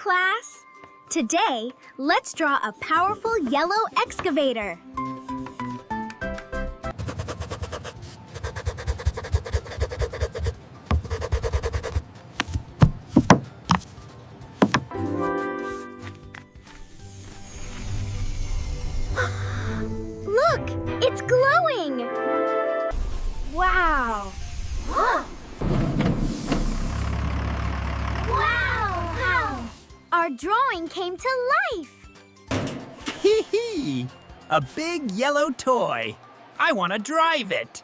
class! Today, let's draw a powerful yellow excavator. Look! It's glowing! Wow! Wow! Our drawing came to life! Hee hee! A big yellow toy. I want to drive it.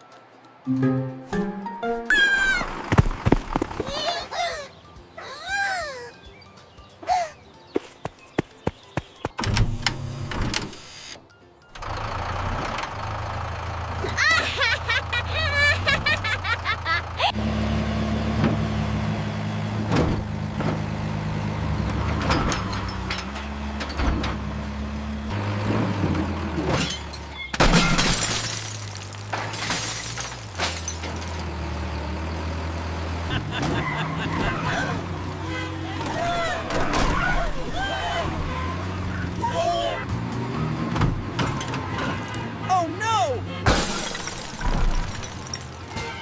Oh no!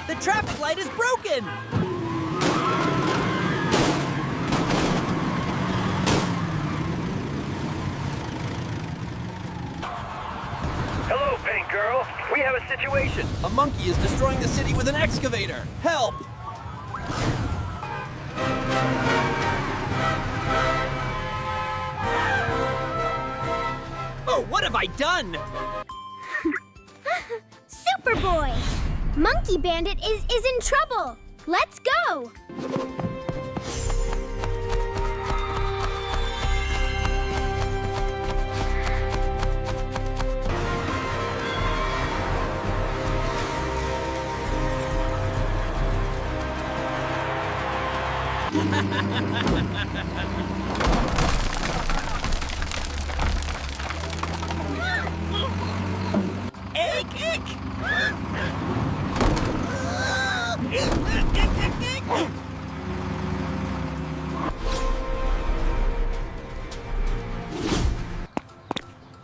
The traffic light is broken! Hello, Pink Girl. We have a situation. A monkey is destroying the city with an excavator. Help! Oh, what have I done? Superboy! Monkey Bandit is in trouble! Let's go!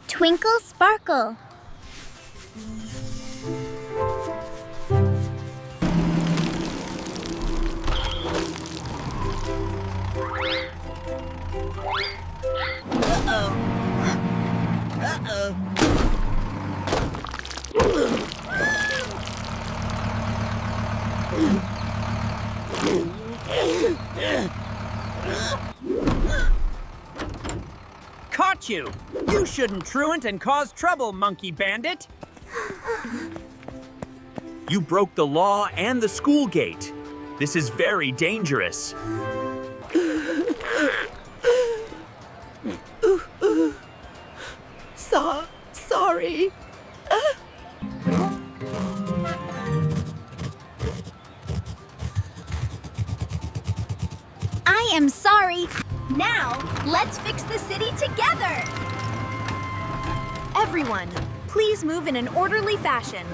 Twinkle Sparkle. Caught you! You shouldn't truant and cause trouble, Monkey Bandit! You broke the law and the school gate. This is very dangerous. Sorry. I am sorry. Now, let's fix the city together! Everyone, please move in an orderly fashion.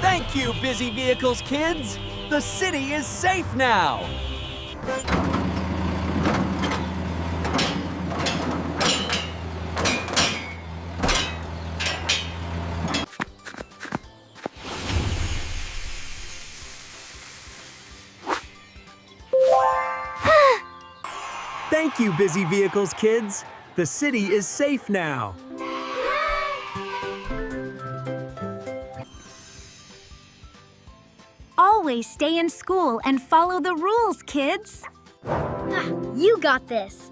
Thank you, Busy Vehicles kids! The city is safe now! Thank you, Busy Vehicles kids! The city is safe now! Always stay in school and follow the rules, kids. You got this.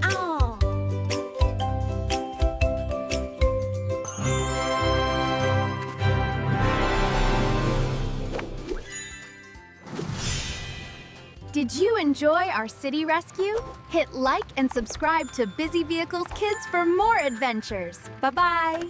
Ow. Did you enjoy our city rescue? Hit like and subscribe to Busy Vehicles Kids for more adventures. Bye-bye.